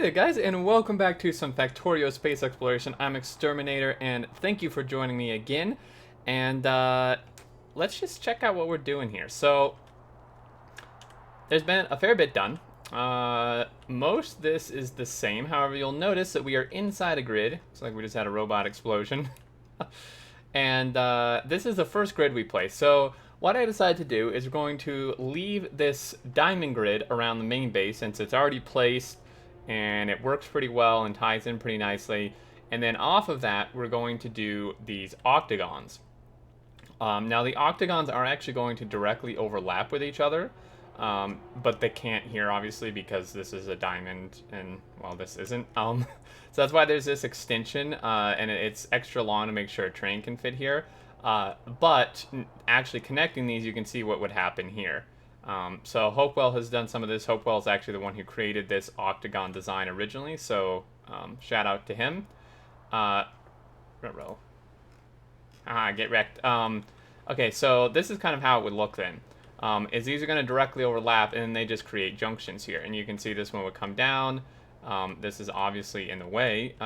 there guys, and welcome back to some Factorio space exploration. I'm Xterminator, and thank you for joining me again. And let's just check out what we're doing here. So, there's been a fair bit done. Most of this is the same, however you'll notice that we are inside a grid. Looks like we just had a robot explosion. And this is the first grid we placed. So what I decided to do is we're going to leave this diamond grid around the main base since it's already placed and it works pretty well and ties in pretty nicely. And then off of that, we're going to do these octagons. Now the octagons are actually going to directly overlap with each other, but they can't here obviously because this is a diamond and, well, this isn't. So that's why there's this extension, and it's extra long to make sure a train can fit here. But actually connecting these, you can see what would happen here. So Hopewell has done some of this. Hopewell is actually the one who created this octagon design originally, so shout out to him. Get wrecked. Okay, so this is kind of how it would look then. Is these are going to directly overlap, and then they just create junctions here. And you can see this one would come down. This is obviously in the way,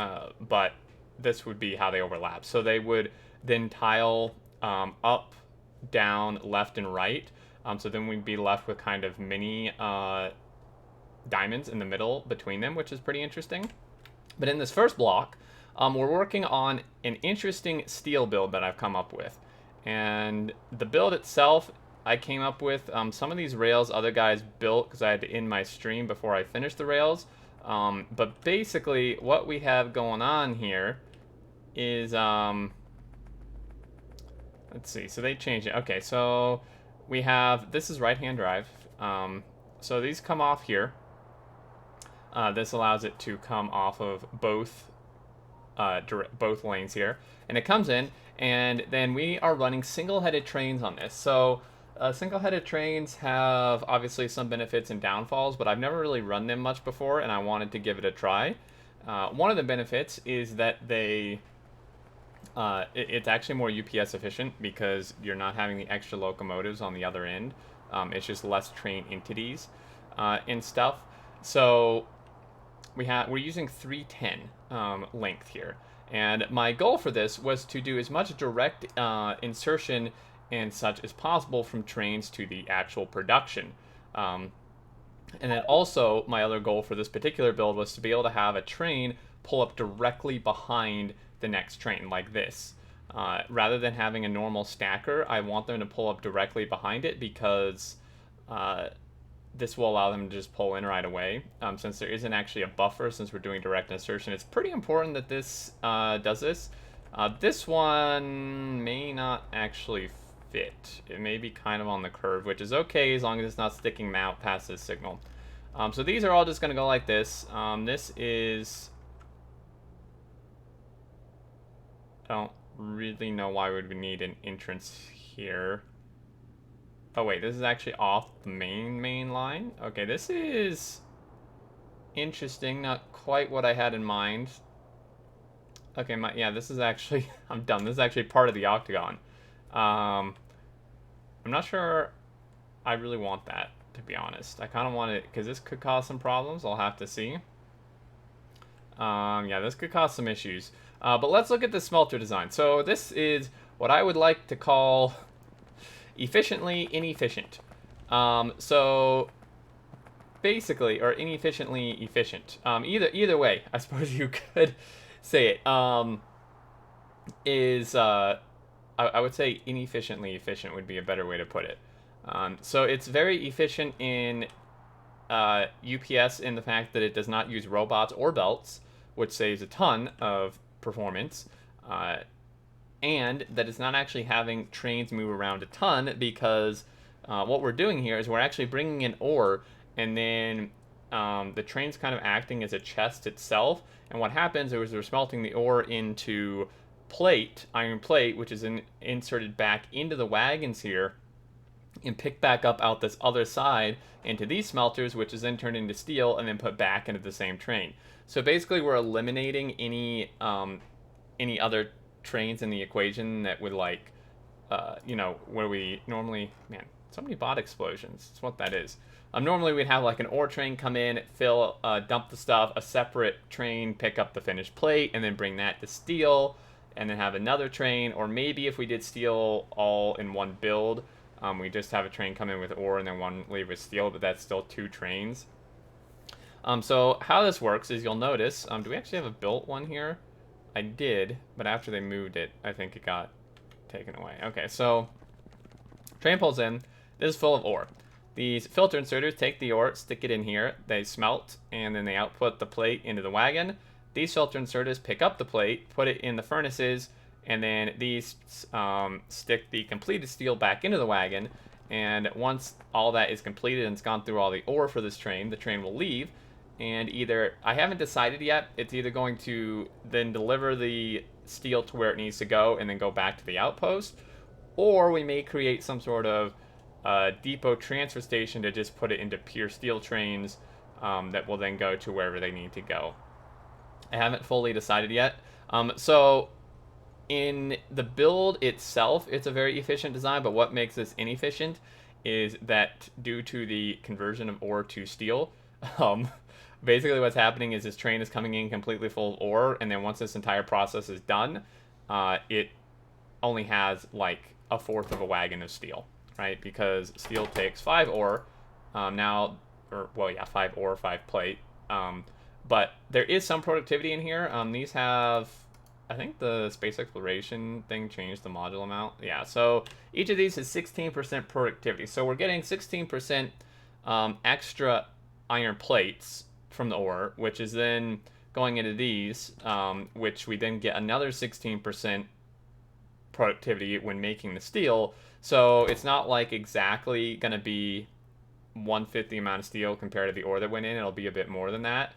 but this would be how they overlap. So they would then tile up, down, left, and right. So then we'd be left with kind of mini diamonds in the middle between them, which is pretty interesting. But in this first block, we're working on an interesting steel build that I've come up with. And the build itself, I came up with some of these rails other guys built because I had to end my stream before I finished the rails. But basically, what we have going on here is, let's see, so they changed it. Okay, so we have, this is right-hand drive. So these come off here. This allows it to come off of both lanes here. And it comes in, and then we are running single-headed trains on this. So single-headed trains have obviously some benefits and downfalls, but I've never really run them much before, and I wanted to give it a try. One of the benefits is that they it's actually more UPS efficient because you're not having the extra locomotives on the other end. It's just less train entities and stuff. So we're using 310 length here. And my goal for this was to do as much direct insertion and such as possible from trains to the actual production. And then also, my other goal for this particular build was to be able to have a train pull up directly behind the next train, like this. Rather than having a normal stacker, I want them to pull up directly behind it because this will allow them to just pull in right away. Since there isn't actually a buffer, since we're doing direct insertion, it's pretty important that this does this. This one may not actually fit. It may be kind of on the curve, which is okay as long as it's not sticking out past this signal. So these are all just going to go like this. This is... I don't really know why we would need an entrance here. Oh wait, this is actually off the main line? Okay, this is interesting, not quite what I had in mind. Okay, yeah, this is actually, I'm done. This is actually part of the octagon. I'm not sure I really want that, to be honest. I kind of want it, because this could cause some problems. I'll have to see. Yeah, this could cause some issues. But let's look at the smelter design. So this is what I would like to call efficiently inefficient. So basically, or inefficiently efficient. Either way, I suppose you could say it. I would say inefficiently efficient would be a better way to put it. So it's very efficient in UPS in the fact that it does not use robots or belts, which saves a ton of performance, and that it's not actually having trains move around a ton because what we're doing here is we're actually bringing in ore, and then the train's kind of acting as a chest itself, and what happens is we're smelting the ore into iron plate, which is inserted back into the wagons here and picked back up out this other side into these smelters, which is then turned into steel and then put back into the same train. So basically we're eliminating any other trains in the equation that would, like, you know, where we normally, man, So many bot explosions. That's what that is. Normally we'd have like an ore train come in, fill, dump the stuff, a separate train pick up the finished plate, and then bring that to steel, and then have another train. Or maybe if we did steel all in one build, we just have a train come in with ore and then one leave with steel, but that's still 2 trains. So how this works is you'll notice, do we actually have a built one here? I did, but after they moved it, I think it got taken away. Okay, so train pulls in. This is full of ore. These filter inserters take the ore, stick it in here, they smelt, and then they output the plate into the wagon. These filter inserters pick up the plate, put it in the furnaces, and then these stick the completed steel back into the wagon. And once all that is completed and it's gone through all the ore for this train, the train will leave. And either, I haven't decided yet, it's either going to then deliver the steel to where it needs to go and then go back to the outpost, or we may create some sort of depot transfer station to just put it into pure steel trains that will then go to wherever they need to go. I haven't fully decided yet. So in the build itself, it's a very efficient design, but what makes this inefficient is that due to the conversion of ore to steel, basically what's happening is this train is coming in completely full of ore, and then once this entire process is done, it only has like 1/4 of a wagon of steel, right? Because steel takes 5 ore, 5 ore, 5 plate. But there is some productivity in here. These have, I think the space exploration thing changed the module amount. Yeah, so each of these is 16% productivity. So we're getting 16% extra iron plates from the ore, which is then going into these, which we then get another 16% productivity when making the steel. So it's not like exactly going to be 1/5 the amount of steel compared to the ore that went in. It'll be a bit more than that.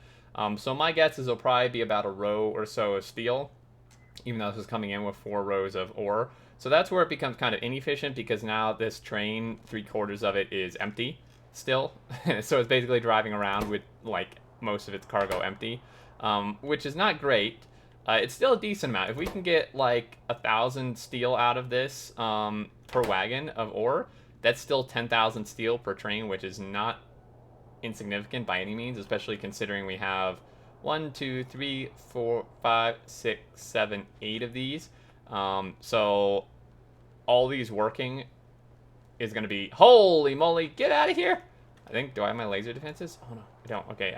So my guess is it'll probably be about a row or so of steel, even though this is coming in with 4 rows of ore. So that's where it becomes kind of inefficient, because now this train, 3/4 of it is empty still. So it's basically driving around with like most of its cargo empty, which is not great. It's still a decent amount. If we can get like 1,000 steel out of this per wagon of ore, that's still 10,000 steel per train, which is not insignificant by any means, especially considering we have 1, 2, 3, 4, 5, 6, 7, 8 of these. So all these working is going to be, holy moly, get out of here. I think, do I have my laser defenses? Oh no, I don't. Okay,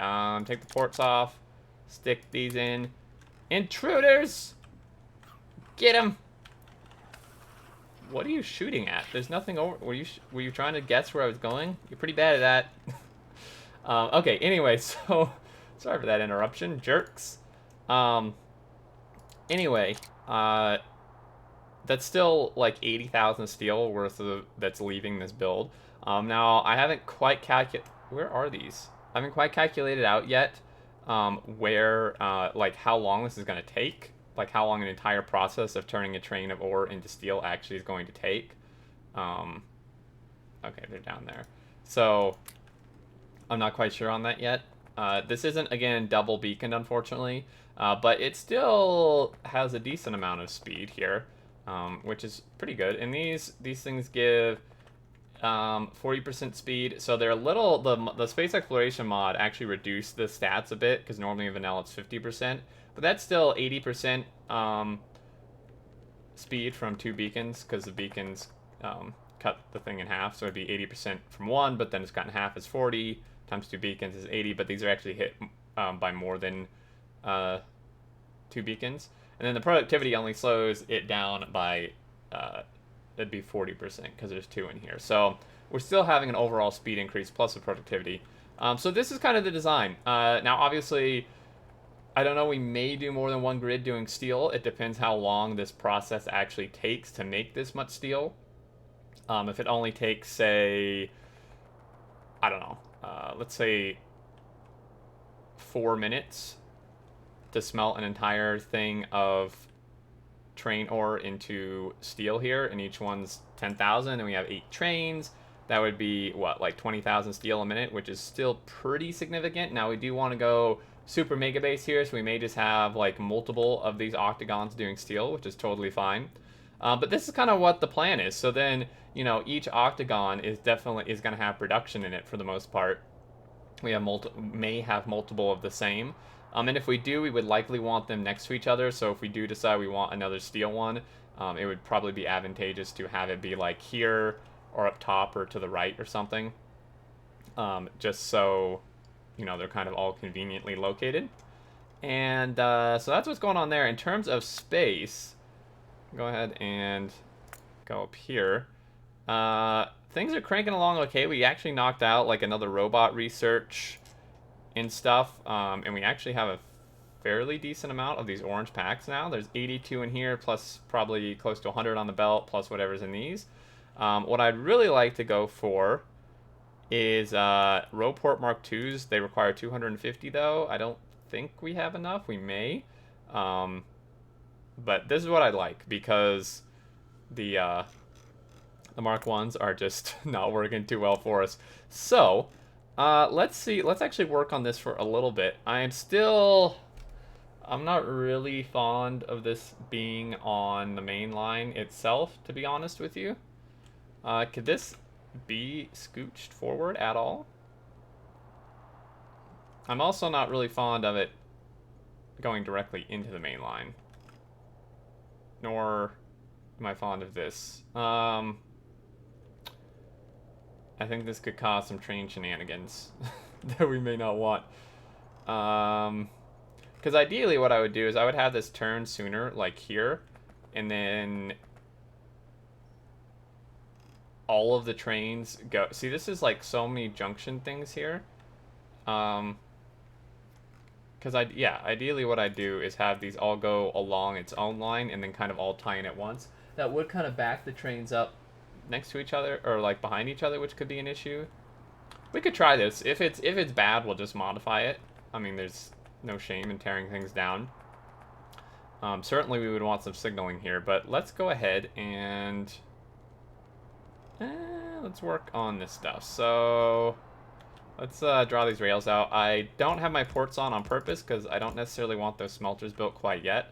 take the ports off, stick these in. Intruders! Get him! What are you shooting at? There's nothing over. Were you trying to guess where I was going? You're pretty bad at that. Okay, anyway, so sorry for that interruption, jerks. Anyway, that's still like 80,000 steel worth of that's leaving this build. Now I haven't quite where are these? I haven't quite calculated out yet where like how long this is going to take, like how long an entire process of turning a train of ore into steel actually is going to take. Okay, they're down there. So I'm not quite sure on that yet. This isn't, again, double beaconed, unfortunately, but it still has a decent amount of speed here, which is pretty good. And these things give 40% speed, so they're a little, the space exploration mod actually reduced the stats a bit, because normally in vanilla it's 50%, but that's still 80% speed from 2 beacons, because the beacons cut the thing in half, so it'd be 80% from 1, but then it's cut in half as 40, times 2 beacons is 80, but these are actually hit by more than 2 beacons. And then the productivity only slows it down by, that'd be 40%, because there's 2 in here. So we're still having an overall speed increase plus the productivity. So this is kind of the design. Now, obviously, I don't know, we may do more than 1 grid doing steel. It depends how long this process actually takes to make this much steel. If it only takes, say, I don't know, let's say 4 minutes to smelt an entire thing of train ore into steel here, and each one's 10,000, and we have 8 trains, that would be, what, like 20,000 steel a minute, which is still pretty significant. Now, we do want to go super megabase here, so we may just have like multiple of these octagons doing steel, which is totally fine. But this is kind of what the plan is. So then, you know, each octagon is going to have production in it for the most part. We have may have multiple of the same. And if we do, we would likely want them next to each other. So if we do decide we want another steel one, it would probably be advantageous to have it be like here or up top or to the right or something. Just so, you know, they're kind of all conveniently located. And so that's what's going on there. In terms of space, go ahead and go up here. Things are cranking along okay. We actually knocked out like another robot research and stuff. And we actually have a fairly decent amount of these orange packs now. There's 82 in here, plus probably close to 100 on the belt, plus whatever's in these. What I'd really like to go for is Roport Mark IIs. They require 250 though. I don't think we have enough. We may. But this is what I'd like, because the Mark 1s are just not working too well for us. So, let's see. Let's actually work on this for a little bit. I'm not really fond of this being on the main line itself, to be honest with you. Could this be scooched forward at all? I'm also not really fond of it going directly into the main line. Nor am I fond of this. I think this could cause some train shenanigans that we may not want. Because ideally what I would do is I would have this turn sooner, like here, and then all of the trains go. See, this is like so many junction things here. Because ideally what I do is have these all go along its own line and then kind of all tie in at once. That would kind of back the trains up next to each other, or like behind each other, which could be an issue. We could try this. If it's bad, we'll just modify it. I mean, there's no shame in tearing things down. Certainly we would want some signaling here, but let's go ahead and let's work on this stuff. So let's draw these rails out. I don't have my ports on purpose because I don't necessarily want those smelters built quite yet.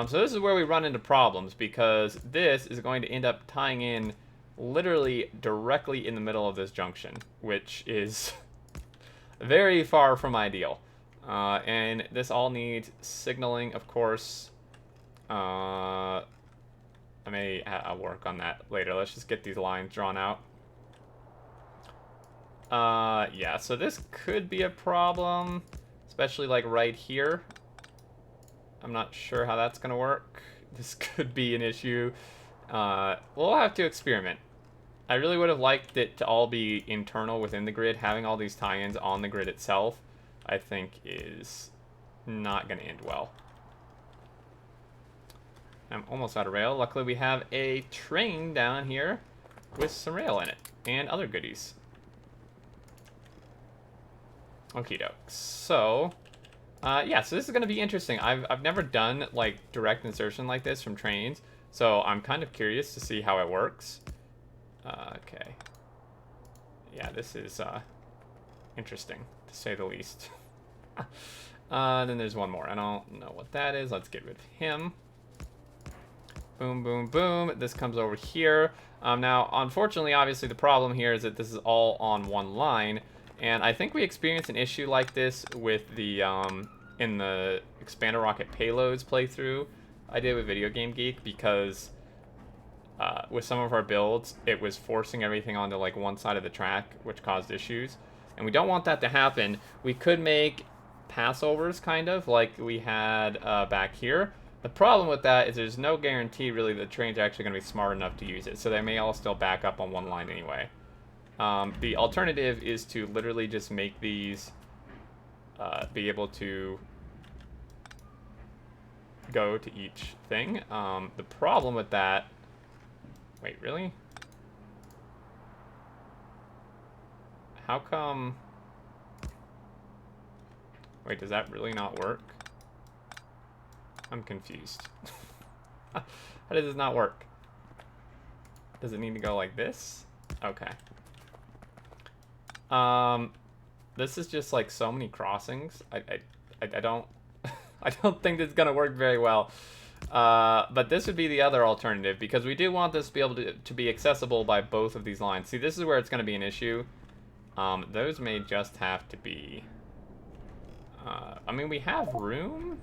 So this is where we run into problems, because this is going to end up tying in literally directly in the middle of this junction, which is very far from ideal. And this all needs signaling, of course. I may I'll work on that later. Let's just get these lines drawn out. Yeah, so this could be a problem, especially like right here. I'm not sure how that's gonna work. This could be an issue. We'll have to experiment. I really would have liked it to all be internal within the grid. Having all these tie-ins on the grid itself, I think, is not going to end well. I'm almost out of rail. Luckily, we have a train down here with some rail in it and other goodies. Okie doke. So, yeah, so this is going to be interesting. I've never done like direct insertion like this from trains, so I'm kind of curious to see how it works. Okay. Yeah, this is interesting, to say the least. Then there's one more. I don't know what that is. Let's get rid of him. Boom, boom, boom. This comes over here. Now, unfortunately, obviously, the problem here is that this is all on one line. And I think we experienced an issue like this with the, in the Expander Rocket Payloads playthrough I did with Video Game Geek, because with some of our builds, it was forcing everything onto like one side of the track, which caused issues. And we don't want that to happen. We could make passovers, kind of, like we had back here. The problem with that is there's no guarantee, really, that the train's actually going to be smart enough to use it, so they may all still back up on one line anyway. The alternative is to literally just make these be able to go to each thing. The problem with that... Wait, really? How come... Wait, does that really not work? I'm confused. How does this not work? Does it need to go like this? Okay. This is just like so many crossings. I don't I don't think this is gonna work very well. But this would be the other alternative, because we do want this to be able to be accessible by both of these lines. See, this is where it's going to be an issue. Those may just have to be... I mean, we have room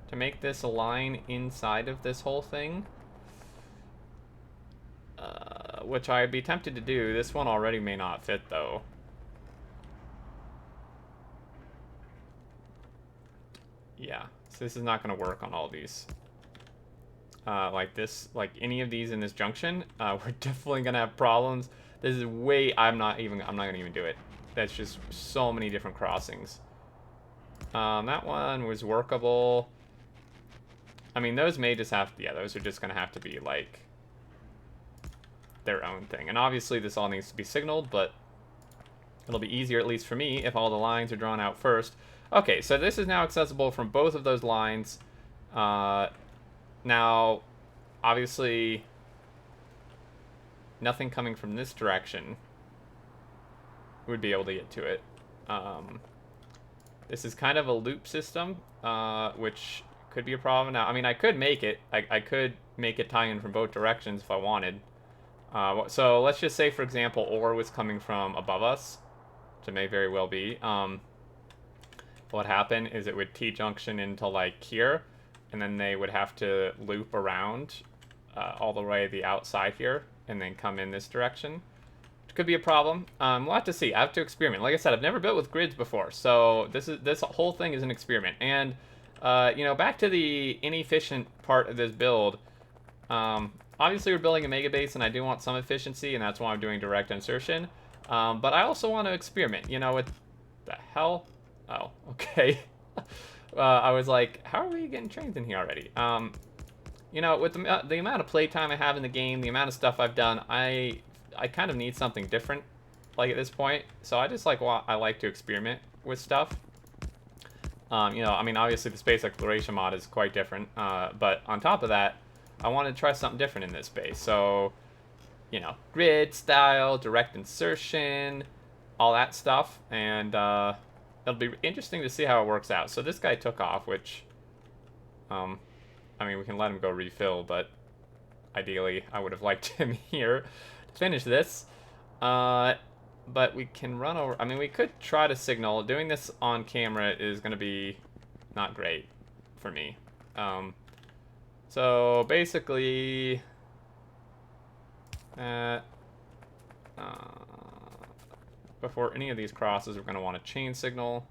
to make this a line inside of this whole thing. Which I'd be tempted to do. This one already may not fit, though. Yeah, so this is not going to work on all these. Like this, like any of these in this junction, we're definitely going to have problems. This is way, I'm not going to even do it. That's just so many different crossings. That one was workable. I mean, those may just have, yeah, those are just going to have to be, like, their own thing. And obviously this all needs to be signaled, but it'll be easier, at least for me, if all the lines are drawn out first. Okay, so this is now accessible from both of those lines. Now, obviously, nothing coming from this direction would be able to get to it. This is kind of a loop system, which could be a problem. Now, I mean, I could make it. I could make it tie in from both directions if I wanted. So let's just say, for example, ore was coming from above us, which it may very well be. What happened is it would T-junction into, like, here, and then they would have to loop around all the way the outside here, and then come in this direction. Which could be a problem. We'll have to see. I have to experiment. Like I said, I've never built with grids before, so this whole thing is an experiment. And, you know, back to the inefficient part of this build, obviously we're building a Megabase, and I do want some efficiency, and that's why I'm doing direct insertion. But I also want to experiment, you know, with the hell... Oh, okay. I was like, how are we getting trains in here already? You know, with the amount of playtime I have in the game, the amount of stuff I've done, I kind of need something different, like, at this point. So I just, like, I like to experiment with stuff. You know, I mean, obviously the space exploration mod is quite different. But on top of that, I want to try something different in this space. So, you know, grid style, direct insertion, all that stuff. And, it'll be interesting to see how it works out. So this guy took off, which, I mean, we can let him go refill, but ideally I would have liked him here to finish this. But we can run over, I mean, we could try to signal. Doing this on camera is going to be not great for me. So basically, before any of these crosses, we're going to want a chain signal.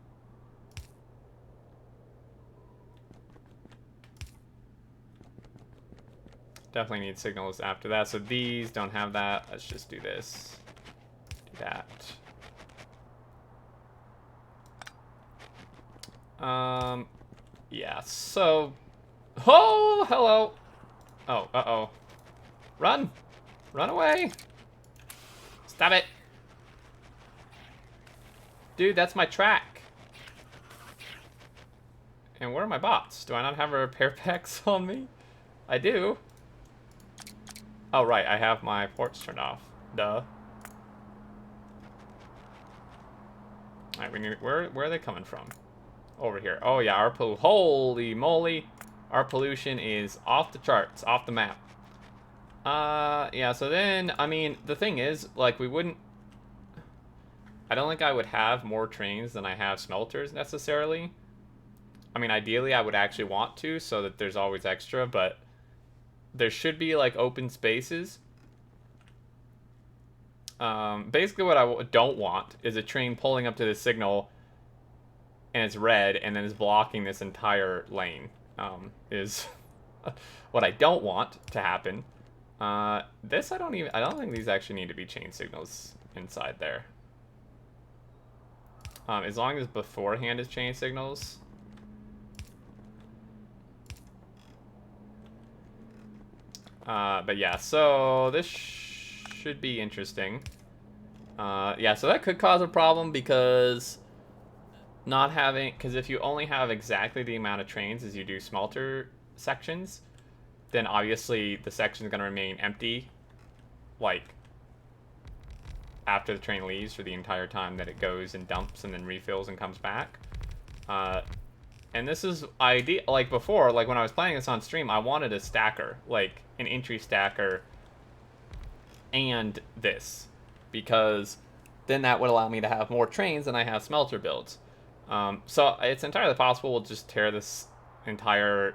Definitely need signals after that. So these don't have that. Let's just do this. Do that. Yeah, so... Oh, hello! Oh, uh-oh. Run! Run away! Stop it! Dude, that's my track. And where are my bots? Do I not have repair packs on me? I do. Oh, right, I have my ports turned off. Duh. Alright, we need, where are they coming from? Over here. Oh yeah, our holy moly. Our pollution is off the charts, off the map. Yeah, so then, I mean, the thing is, like, we wouldn't... I don't think I would have more trains than I have smelters, necessarily. I mean, ideally, I would actually want to, so that there's always extra, but... There should be, like, open spaces. Basically, what I don't want is a train pulling up to the signal, and it's red, and then is blocking this entire lane. Is what I don't want to happen. This, I don't think these actually need to be chain signals inside there. As long as beforehand is chain signals. But yeah, so this should be interesting. Yeah, so that could cause a problem because because if you only have exactly the amount of trains as you do smelter sections, then obviously the section is going to remain empty, like, after the train leaves for the entire time that it goes and dumps and then refills and comes back. And this is ideal. Like before, like when I was playing this on stream, I wanted a stacker, like an entry stacker and this, because then that would allow me to have more trains than I have smelter builds. So it's entirely possible we'll just tear this entire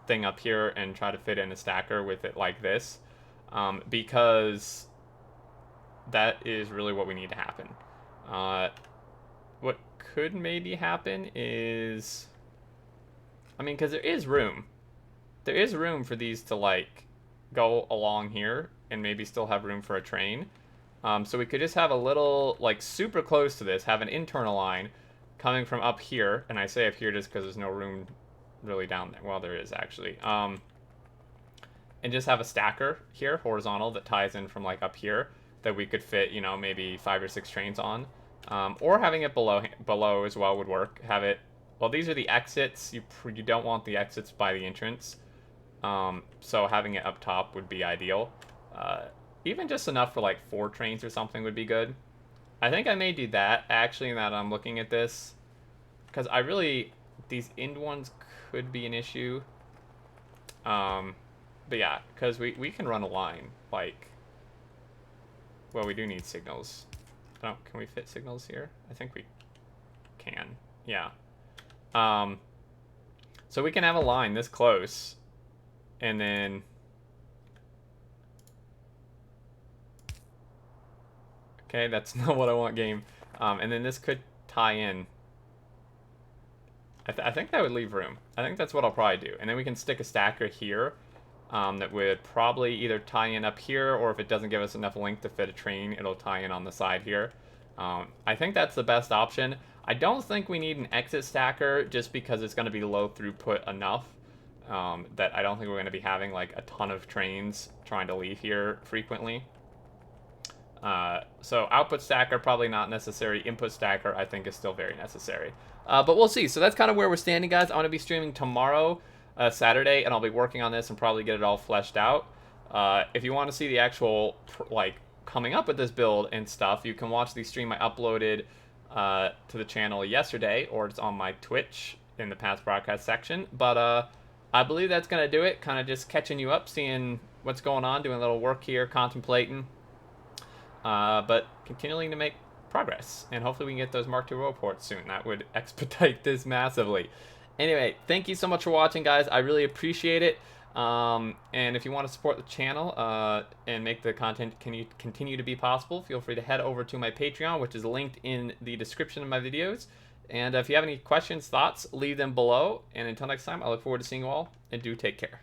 thing up here and try to fit in a stacker with it like this, because that is really what we need to happen. What could maybe happen is, I mean, because there is room. There is room for these to, like, go along here and maybe still have room for a train. So we could just have a little, like, super close to this, have an internal line coming from up here. And I say up here just because there's no room really down there. Well, there is, actually. And just have a stacker here, horizontal, that ties in from, like, up here that we could fit, you know, maybe 5 or 6 trains on. Or having it below as well would work. Have it, well, these are the exits. You don't want the exits by the entrance. So having it up top would be ideal. Even just enough for like 4 trains or something would be good. I think I may do that, actually, now that I'm looking at this. Because I really, these end ones could be an issue. But yeah, because we can run a line. Like, well, we do need signals. Oh, can we fit signals here? I think we can. Yeah. So we can have a line this close. And then... Okay, that's not what I want, game. And then this could tie in. I think that would leave room. I think that's what I'll probably do. And then we can stick a stacker here that would probably either tie in up here, or if it doesn't give us enough length to fit a train, it'll tie in on the side here. I think that's the best option. I don't think we need an exit stacker just because it's going to be low throughput enough that I don't think we're going to be having like a ton of trains trying to leave here frequently. So output stacker, probably not necessary. Input stacker, I think, is still very necessary. But we'll see. So that's kind of where we're standing, guys. I'm going to be streaming tomorrow, Saturday, and I'll be working on this and probably get it all fleshed out. If you want to see the actual, like, coming up with this build and stuff, you can watch the stream I uploaded to the channel yesterday, or it's on my Twitch in the past broadcast section. But I believe that's going to do it. Kind of just catching you up, seeing what's going on, doing a little work here, contemplating. But continuing to make progress, and hopefully we can get those Mark II reports soon. That would expedite this massively. Anyway, thank you so much for watching, guys. I really appreciate it. And if you want to support the channel and make the content continue to be possible, feel free to head over to my Patreon, which is linked in the description of my videos. And if you have any questions, thoughts, leave them below. And until next time, I look forward to seeing you all, and do take care.